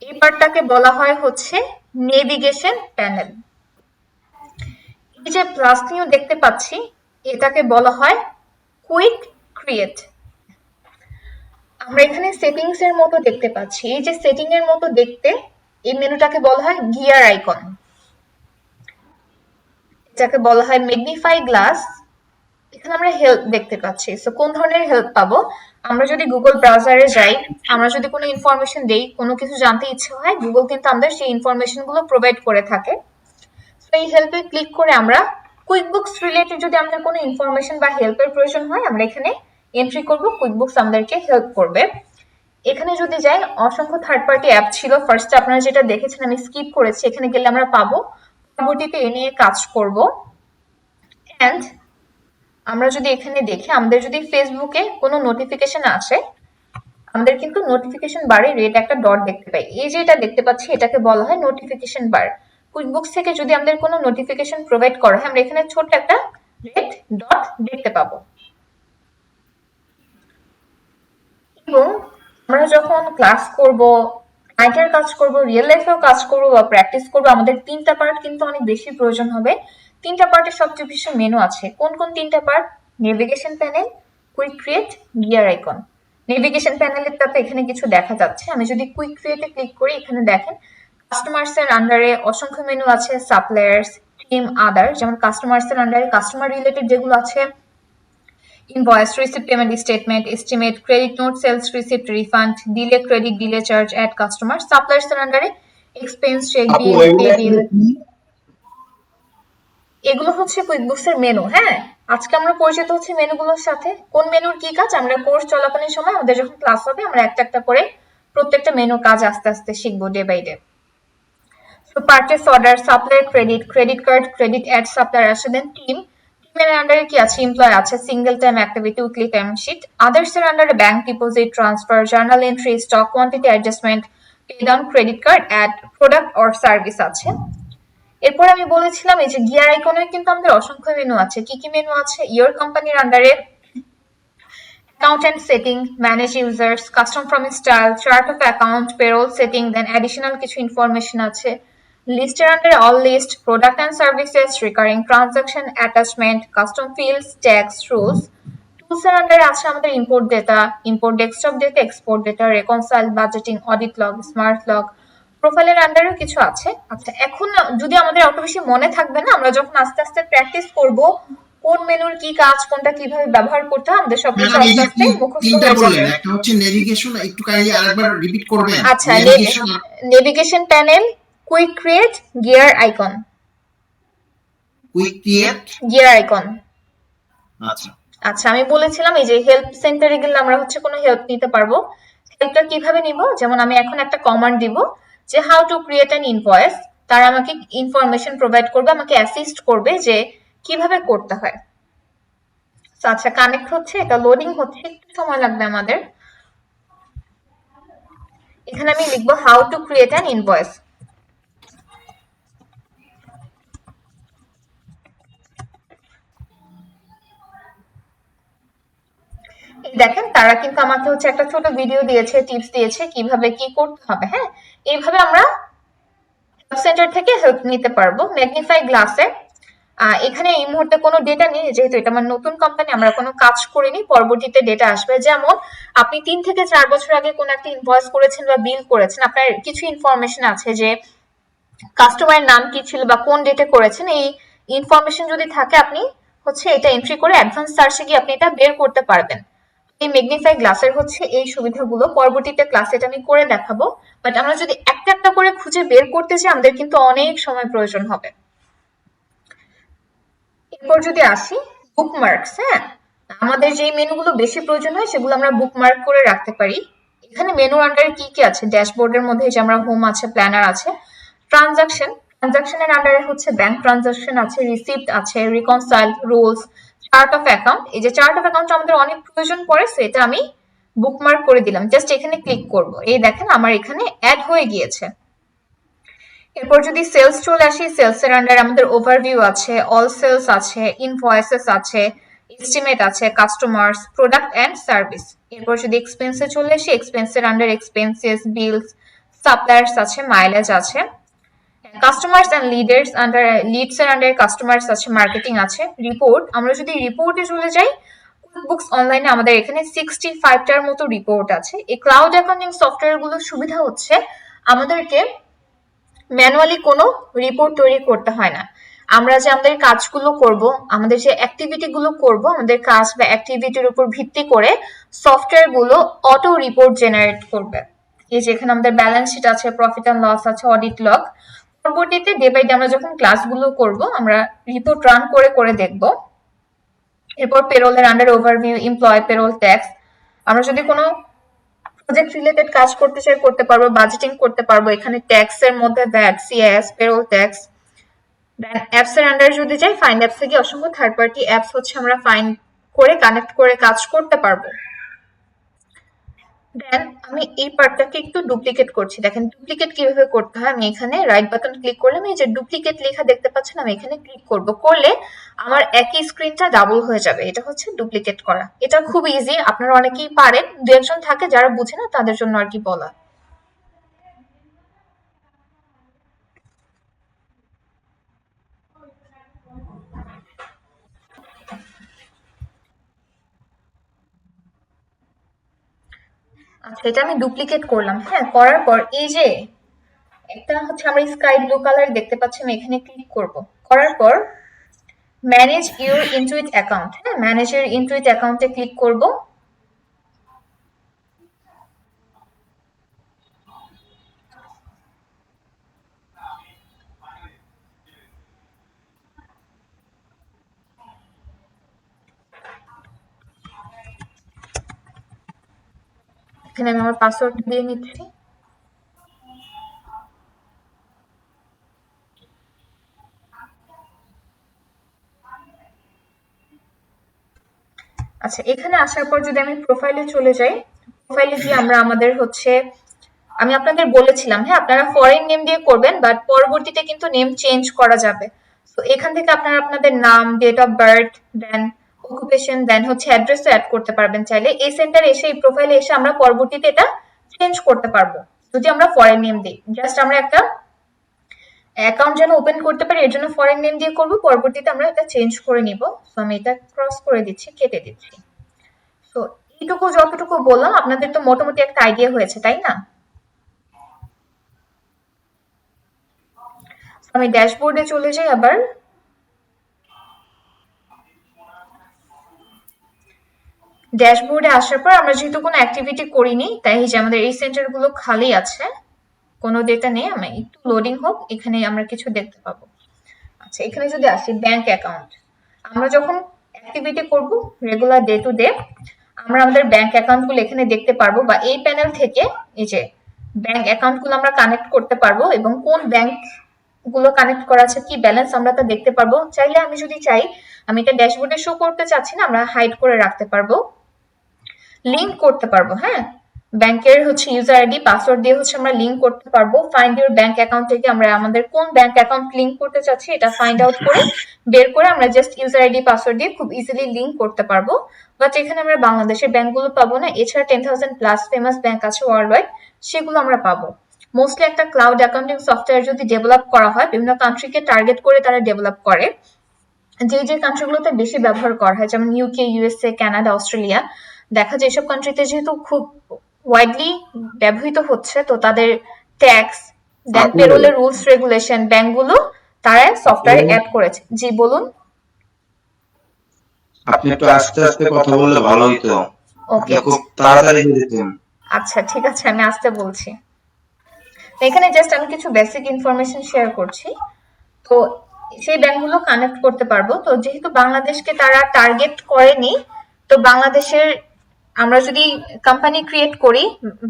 এই পার্টটাকে বলা হয় হচ্ছে নেভিগেশন প্যানেল। এই যে প্লাস নিউ দেখতে পাচ্ছি এটাকে বলা হয় কুইক ক্রিয়েট। আমরা এখানে সেটিংস এর মতো দেখতে পাচ্ছি, এই যে সেটিং এর মতো দেখতে এই মেনুটাকে বলা হয় গিয়ার আইকন, এটাকে বলা হয় ম্যাগনিফাই গ্লাস। এখানে আমরা হেল্প দেখতে পাচ্ছি। সো কোন ধরনের হেল্প পাবো, আমরা যদি গুগল ব্রাউজারে যাই, আমরা যদি কোনো ইনফরমেশন দেই, কোনো কিছু জানতে ইচ্ছে হয়, গুগল কিন্তু আমাদের সেই ইনফরমেশন গুলো প্রোভাইড করে থাকে। তো এই হেল্পে ক্লিক করে আমরা কুইকবুকস রিলেটেড যদি আমাদের কোনো ইনফরমেশন বা হেল্পের প্রয়োজন হয় আমরা এখানে এন্ট্রি করব, কুইকবুকস আমাদেরকে হেল্প করবে। এখানে যদি যাই অসংখ্য থার্ড পার্টি অ্যাপ ছিল, ফার্স্টে আপনারা যেটা দেখেছেন আমি স্কিপ করেছি, এখানে গেলে আমরা পাবো, পরবর্তীতে এ নিয়ে কাজ করব। অ্যান্ড আমরা যদি এখানে দেখি আমাদের যদি ফেসবুকে কোনো নোটিফিকেশন আসে আমাদের কিন্তু নোটিফিকেশন বারে রেড একটা ডট দেখতে পাই, এই যে এটা দেখতে পাচ্ছি এটাকে বলা হয় নোটিফিকেশন বার। কুইকবুকস থেকে যদি আমাদের কোনো নোটিফিকেশন প্রোভাইড করা হয় আমরা এখানে ছোট্ট একটা রেড ডট দেখতে পাবো। এবং আমরা যখন ক্লাস করব, আইটার কাজ করব, রিয়েল লাইফেও কাজ করব বা প্র্যাকটিস করব, আমাদের তিনটা পার্ট কিন্তু অনেক বেশি প্রয়োজন হবে। তিনটা পার্টের সবচেয়ে বেশি মেনু আছে। কোন কোন তিনটা part? Navigation panel, quick create, gear icon. Navigation প্যানেলেরটাতে এখানে কিছু দেখা যাচ্ছে, আমি যদি কুইক ক্রিয়েটে ক্লিক করি এখানে দেখেন কাস্টমার্স এর আন্ডারে অসংখ্য মেনু আছে, সাপ্লায়ার্স, টিম, আদার। যেমন কাস্টমার্স এর আন্ডারে কাস্টমার রিলেটেড যেগুলো আছে, invoice, receipt, payment statement, estimate, credit note, sales receipt, refund, delay credit, delay charge, add customer. Suppliers এর আন্ডারে এক্সপেন্স, চেক আপু বিল, পে এগুলো বিল। আসলে কি? এগুলো হচ্ছে কুইকবুকস এর মেনু। হ্যাঁ, আজকে আমরা পরিচিত হচ্ছে মেনুগুলোর সাথে। কোন মেনুর কি কাজ আমরা কোর্স চলাকালীন সময় আমাদের যখন ক্লাস হবে আমরা একটা একটা করে প্রত্যেকটা মেনু কাজ আস্তে আস্তে শিখবো day by day. So purchase order, supplier credit, credit card, credit add supplier আসে, দেন টিম। টিমের আন্ডারে কি আছে? এমপ্লয় আছে, single time activity, weekly time sheet. Others এর আন্ডারে bank deposit, transfer, journal entry, stock quantity adjustment, pay down, credit card, add, product or service আছে। এরপর আমি বলেছিলাম এই যে গিয়ার আইকনে কিন্তু আমাদের অসংখ্য মেনু আছে। কি কি মেনু আছে? ইওর কোম্পানির আন্ডারে account setting, manage users, custom form style, chart of account, payroll setting, then additional কিছু ইনফরমেশন আছে। লিস্টের আন্ডারে all list, product and services, recurring transaction, attachment, custom fields, tax, rules. Tools এর আন্ডারে আছে আমাদের import data, import desktop data, export data, reconcile, budgeting, audit log, smart log. প্রোফাইলের আন্ডারেও কিছু আছে। আচ্ছা, এখন যদি আমাদের অত বেশি মনে থাকবে না, আমরা যখন আস্তে আস্তে প্র্যাকটিস করব কোন মেনুর কি কাজ, কোনটা কিভাবে ব্যবহার করতে হয়, আমাদের সবকিছু ম্যাডাম এই আস্তে যে আস্তে মুখস্থ তিনটা হয়ে বললেন, যাবে। একটা হচ্ছে নেভিগেশন, একটু কাইন্ডলি আরেকবার রিপিট করবেন। আচ্ছা, navigation, navigation panel, quick create, gear icon. Quick create, gear icon. আচ্ছা আচ্ছা, আমি বলেছিলাম এই যে হেল্প সেন্টারে গেলে আমরা হচ্ছে কোনো হেল্প নিতে পারবো। হেল্পটা কিভাবে নিব? যেমন আমি এখন একটা কমান্ড দিব যে how to create an invoice, তারা আমাকে ইনফরমেশন প্রোভাইড করবে, আমাকে অ্যাসিস্ট করবে যে কিভাবে করতে হয়। আচ্ছা, কানেক্ট হচ্ছে, এটা লোডিং হচ্ছে, একটু সময় লাগবে আমাদের। এখানে আমি লিখবো how to create an invoice. দেখেন তারা কিন্তু আমাকে হচ্ছে একটা ছোট ভিডিও দিয়েছে, টিপস দিয়েছে কিভাবে কি করতে হবে। হ্যাঁ, এইভাবে আমরা হেল্প সেন্টার থেকে হেল্প নিতে পারবো। ম্যাগনিফাই গ্লাসে এখানে এই মুহূর্তে কোনো ডেটা নেই, যেহেতু এটা আমার নতুন কোম্পানি, আমরা কোনো কাজ করিনি, পরবর্তীতে ডেটা আসবে। যেমন আপনি 3 থেকে 4 বছর আগে কোনো একটা ইনভয়েস করেছেন বা বিল করেছেন, আপনার কিছু ইনফরমেশন আছে যে কাস্টমারের নাম কি ছিল বা কোন ডেটে করেছেন, এই ইনফরমেশন যদি থাকে আপনি হচ্ছে এটা এন্ট্রি করে অ্যাডভান্স সার্চে গিয়ে আপনি এটা বের করতে পারবেন। এই ম্যাগনিফাই গ্লাসের হচ্ছে এই সুবিধাগুলো, পরবর্তীতে ক্লাসে এটা আমি করে দেখাবো। বাট আমরা যদি একটা একটা করে খুঁজে বের করতে চাই আমাদের কিন্তু অনেক সময় প্রয়োজন হবে। এরপর যদি আসি বুকমার্কস, হ্যাঁ, আমাদের যে মেনুগুলো বেশি প্রয়োজন হয় সেগুলো আমরা বুকমার্ক করে রাখতে পারি। এখানে মেনুর আন্ডারে কি কি আছে? ড্যাশবোর্ডের মধ্যে যে আমরা হোম আছে, প্ল্যানার আছে, ট্রানজাকশন, ট্রানজাকশনের আন্ডারে হচ্ছে ব্যাংক ট্রানজাকশন আছে, রিসিপ্ট আছে, reconcile, rules, chart of account. এই যে চার্ট অফ অ্যাকাউন্ট আমাদের অনেক প্রয়োজন পড়ে, সেটা আমি বুকমার্ক করে দিলাম। জাস্ট এখানে ক্লিক করব, এই দেখেন আমার এখানে অ্যাড হয়ে গিয়েছে। এরপর যদি সেলস চলে আসি, সেলস এর আন্ডারে আমাদের ওভারভিউ আছে, অল সেলস আছে, ইনভয়েসেস আছে, এস্টিমেট আছে, কাস্টমার্স, প্রোডাক্ট এন্ড সার্ভিস। এরপর যদি এক্সপেন্সে চলে আসি, এক্সপেন্সের আন্ডার এক্সপেন্সেস, বিলস, সাপ্লায়ার্স আছে, মাইলেজ আছে, customers and leaders under leads এর আন্ডারে কাস্টমার্স আছে, মার্কেটিং আছে, রিপোর্ট। আমরা যদি রিপোর্টে চলে যাই, কুইকবুকস অনলাইনে আমাদের এখানে 65টার মতো রিপোর্ট আছে। এই ক্লাউড অ্যাকাউন্টিং সফটওয়্যার গুলোর সুবিধা হচ্ছে আমাদেরকে ম্যানুয়ালি কোনো রিপোর্ট তৈরি করতে হয় না। আমরা যে আমাদের কাজগুলো করব, আমাদের যে অ্যাক্টিভিটি গুলো করব, আমাদের কাজ বা অ্যাক্টিভিটির উপর ভিত্তি করে সফটওয়্যার গুলো অটো রিপোর্ট জেনারেট করবে। এই যে এখানে আমাদের ব্যালেন্স শিট আছে, প্রফিট এন্ড লস আছে, অডিট লগ। পরবর্তীতে ডে বাই ডে আমরা যখন ক্লাসগুলো করব আমরা রিপোর্ট রান করে করে দেখব। এরপর পেরোলের under overview, employee, payroll, tax, আমরা যদি কোনো প্রজেক্ট রিলেটেড কাজ করতে চাই করতে পারবো, বাজেটিং করতে পারবো। এখানে ট্যাক্স এর মধ্যে ভ্যাট, সিএস, পেরোল ট্যাক্স। দেন অ্যাপস এর আন্ডারে যদি যাই, ফাইন্ড অ্যাপস থেকে অসংখ্য থার্ড পার্টি অ্যাপস হচ্ছে আমরা ফাইন্ড করে কানেক্ট করে কাজ করতে পারবো। দেন আমি এই পার্টটাকে একটু ডুপ্লিকেট করছি। দেখেন ডুপ্লিকেট কিভাবে করতে হয়। আমি এখানে রাইট বাটন ক্লিক করলাম, এই যে ডুপ্লিকেট লেখা দেখতে পাচ্ছেন, আমি এখানে ক্লিক করব। করলে আমার একই স্ক্রিনটা ডাবল হয়ে যাবে। এটা হচ্ছে ডুপ্লিকেট করা। এটা খুব ইজি, আপনারা অনেকেই পারেন, দু একজন থাকে যারা বুঝে না, তাদের জন্য আর কি বলা। আচ্ছা, এটা আমি ডুপ্লিকেট করলাম। হ্যাঁ, করার পর এই যে একটা হচ্ছে আমরা স্কাই ব্লু কালার দেখতে পাচ্ছি, আমি এখানে ক্লিক করব। করার পর ম্যানেজ ইউর ইনটুইট অ্যাকাউন্ট, হ্যাঁ ম্যানেজ ইউর ইনটুইট অ্যাকাউন্টে ক্লিক করব। এখানে আমি আমার পাসওয়ার্ড দিয়ে নিচ্ছি। আচ্ছা, এখানে আসার পর যদি আমি প্রোফাইলে চলে যাই, প্রোফাইলে গিয়ে আমরা আমাদের হচ্ছে, আমি আপনাদের বলেছিলাম হ্যাঁ আপনারা ফরেন নেম দিয়ে করবেন, বাট পরবর্তীতে কিন্তু নেম চেঞ্জ করা যাবে। তো এখান থেকে আপনারা আপনাদের নাম, date of birth, then occupation, then হচ্ছে অ্যাড্রেসও অ্যাড করতে পারবেন চাইলে। এই সেন্টারে এসে, এই প্রোফাইলে এসে আমরা পরবর্তীতে এটা চেঞ্জ করতে পারবো যদি আমরা ফরেন নেম দিই। জাস্ট আমরা একটা অ্যাকাউন্ট যেন ওপেন করতে পারি, এর জন্য ফরেন নেম দিয়ে করবো, পরবর্তীতে আমরা এটা চেঞ্জ করে নিব। তো আমি এটা ক্রস করে দিচ্ছি, কেটে দিচ্ছি। তো এইটুকু যতটুকু বললাম আপনাদের তো মোটামুটি একটা আইডিয়া হয়েছে, তাই না? আমি ড্যাশবোর্ডে চলে যাই আবার। ড্যাশবোর্ডে আসার পর আমরা যেহেতু কোনো অ্যাক্টিভিটি করিনি, তাই যে আমাদের এই সেন্টারগুলো খালি আছে, কোনো ডেটা নেই। আমি একটু লোডিং হোক, এখানে আমরা কিছু দেখতে পাবো। আচ্ছা, এখানে যদি আসি ব্যাংক অ্যাকাউন্ট, আমরা যখন অ্যাক্টিভিটি করব রেগুলার ডে টু ডে, আমরা আমাদের ব্যাংক অ্যাকাউন্টগুলো এখানে দেখতে পারবো, বা এই প্যানেল থেকে এই যে ব্যাংক অ্যাকাউন্টগুলো আমরা কানেক্ট করতে পারবো, এবং কোন ব্যাংক গুলো কানেক্ট করা আছে, কি ব্যালেন্স আমরা তা দেখতে পারবো। চাইলে আমি যদি চাই, আমি এটা ড্যাশবোর্ডে শো করতে চাচ্ছি না, আমরা হাইড করে রাখতে পারবো। লিংক করতে পারবো, হ্যাঁ ব্যাংকের হচ্ছে ইউজার আইডি, পাসওয়ার্ড দিয়ে হচ্ছে আমরা লিংক করতে পারবো। ফাইন্ড ইউর ব্যাংক অ্যাকাউন্ট থেকে আমরা আমাদের কোন ব্যাংক অ্যাকাউন্ট লিংক করতে চাচ্ছি এটা ফাইন্ড আউট করে বের করে আমরা জাস্ট ইউজার আইডি, পাসওয়ার্ড দিয়ে খুব ইজিলি লিংক করতে পারবো। বাট এখানে আমরা বাংলাদেশের ব্যাংকগুলো পাবো না, এছাড়া 10,000 প্লাস ফেমাস ব্যাংক আছে ওয়ার্ল্ড ওয়াইড, সেগুলো আমরা পাবো। মোস্টলি একটা ক্লাউড অ্যাকাউন্টিং সফটওয়্যার যদি ডেভেলপ করা হয়, বিভিন্ন কান্ট্রিকে টার্গেট করে তারা ডেভেলপ করে। যে যে কান্ট্রিগুলোতে বেশি ব্যবহার করা হয়, যেমন ইউকে, ইউএসএ, কানাডা, অস্ট্রেলিয়া, দেখা যায় এসব কান্ট্রিতে যেহেতু খুব ওয়াইডলি ব্যবহৃত হচ্ছে, তো তাদের ট্যাক্স, দেন পেরোলের রুলস রেগুলেশন, ব্যাংকগুলো তারা সফটওয়্যারে অ্যাড করেছে। জি বলুন। আপনি একটু আস্তে আস্তে কথা বললে ভালো হইতো। ওকে, খুব তাড়াতাড়ি দিতেন। আচ্ছা ঠিক আছে, আমি আস্তে বলছি। এখানে জাস্ট আমি কিছু বেসিক ইনফরমেশন শেয়ার করছি। তো সেই ব্যাংকগুলো কানেক্ট করতে পারবো। তো যেহেতু বাংলাদেশকে তারা টার্গেট করেনি, তো বাংলাদেশের আমরা যদি কোম্পানি ক্রিয়েট করি,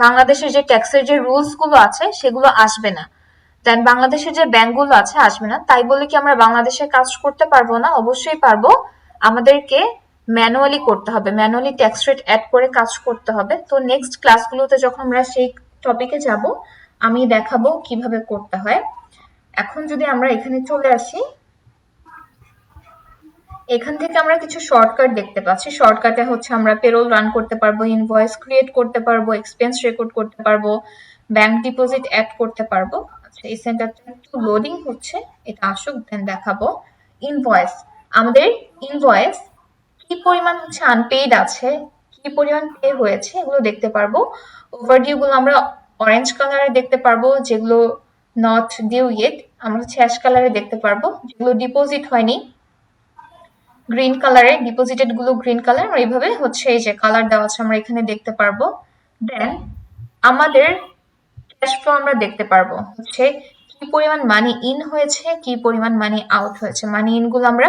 বাংলাদেশের যে ট্যাক্সের যে রুলস গুলো আছে সেগুলো আসবে না, দেন বাংলাদেশের যে ব্যাংকগুলো আছে আসবে না। তাই বলে কি আমরা বাংলাদেশে কাজ করতে পারবো না? অবশ্যই পারবো। আমাদেরকে ম্যানুয়ালি করতে হবে, ম্যানুয়ালি ট্যাক্স রেট অ্যাড করে কাজ করতে হবে। তো নেক্সট ক্লাসগুলোতে যখন আমরা সেই টপিকে যাব, আমি দেখাবো কিভাবে করতে হয়। এখন যদি আমরা এখানে চলে আসি, এখান থেকে আমরা কিছু শর্টকাট দেখতে পাচ্ছি। শর্টকাটে হচ্ছে আমরা পেরোল রান করতে পারবো, ইনভয়েস ক্রিয়েট করতে পারবো, এক্সপেন্স রেকর্ড করতে পারবো, ব্যাংক ডিপোজিট অ্যাড করতে পারবো। আচ্ছা, এই সেন্টারটা একটু লোডিং হচ্ছে, এটা আসুক দেন দেখাবো। ইনভয়েস, আমাদের ইনভয়েস কি পরিমাণ হচ্ছে আনপেইড আছে, কি পরিমাণ পে হয়েছে, এগুলো দেখতে পারবো। ওভারডিউ গুলো আমরা অরেঞ্জ কালারে দেখতে পারবো, যেগুলো নট ডিউ ইয়েট আমরা হচ্ছে অ্যাশ কালারে দেখতে পারবো, যেগুলো ডিপোজিট হয়নি গ্রিন কালারে, ডিপোজিটেড গুলো গ্রিন কালার, এইভাবে হচ্ছে এই যে কালার দেওয়া আছে আমরা এখানে দেখতে পারবো। দেন আমাদের ক্যাশ ফ্লো আমরা দেখতে পারবো, হচ্ছে কি কি পরিমাণ মানি ইন হয়েছে, কি পরিমাণ মানি আউট হয়েছে। মানি ইন গুলো আমরা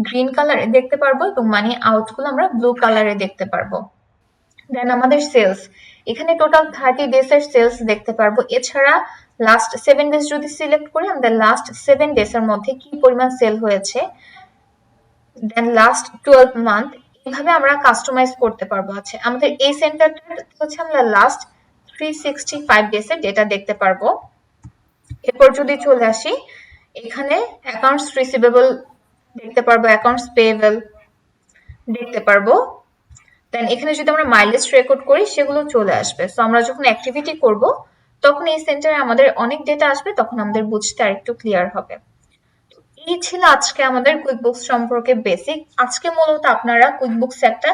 গ্রিন কালারে দেখতে পারবো এবং মানি আউট গুলো আমরা ব্লু কালারে দেখতে পারবো। দেন আমাদের সেলস, এখানে টোটাল 30 ডেজ এর সেলস দেখতে পারবো। এছাড়া লাস্ট 7 ডেজ যদি সিলেক্ট করি, আমাদের লাস্ট 7 ডেজ এর মধ্যে কি পরিমাণ সেল হয়েছে, দেন লাস্ট 12 মান্থ, এইভাবে আমরা কাস্টমাইজ করতে পারবো। আচ্ছা, আমাদের এই সেন্টারটা হচ্ছে আমরা লাস্ট 365 ডেজ এর ডেটা দেখতে পারবো। এরপর যদি চলে আসি, এখানে অ্যাকাউন্টস রিসিভেবল দেখতে পারবো, অ্যাকাউন্টস পেয়েবল দেখতে পারবো। দেন এখানে যদি আমরা মাইলেজ রেকর্ড করি সেগুলো চলে আসবে। সো আমরা যখন অ্যাক্টিভিটি করব তখন এই সেন্টারে আমাদের অনেক ডেটা আসবে, তখন আমাদের বুঝতে আরেকটু ক্লিয়ার হবে। এই ছিল আজকে আমাদের কুইকবুকস সম্পর্কে বেসিক। আজকে মূলত আপনারা কুইকবুকস একটা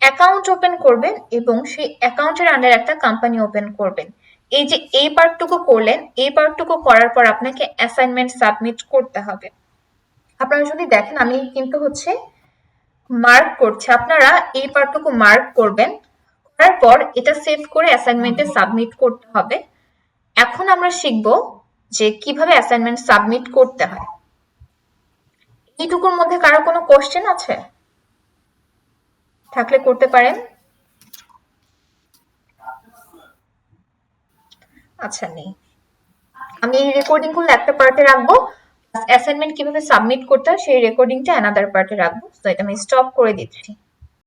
অ্যাকাউন্ট ওপেন করবেন এবং সেই অ্যাকাউন্টের আন্ডারে একটা কোম্পানি ওপেন করবেন। এই যে এই পার্টটুকু করলেন, এই পার্টটুকু করার পর আপনাকে অ্যাসাইনমেন্ট সাবমিট করতে হবে। আপনারা যদি দেখেন আমি কিন্তু হচ্ছে মার্ক করছি, আপনারা এই পার্টটুকু মার্ক করবেন, করার পর এটা সেভ করে অ্যাসাইনমেন্টে সাবমিট করতে হবে। এখন আমরা শিখব যে কিভাবে অ্যাসাইনমেন্ট সাবমিট করতে হয়। এইটুকুর মধ্যে কারো কোনো কোশ্চেন আছে? থাকলে করতে পারেন। আচ্ছা, নেই। আমি এই রেকর্ডিং গুলো একটা পার্টে রাখবো, অ্যাসাইনমেন্ট কিভাবে সাবমিট করতে হয় সেই রেকর্ডিংটা অ্যানাদার পার্টে রাখবো। তো এটা আমি স্টপ করে দিচ্ছি।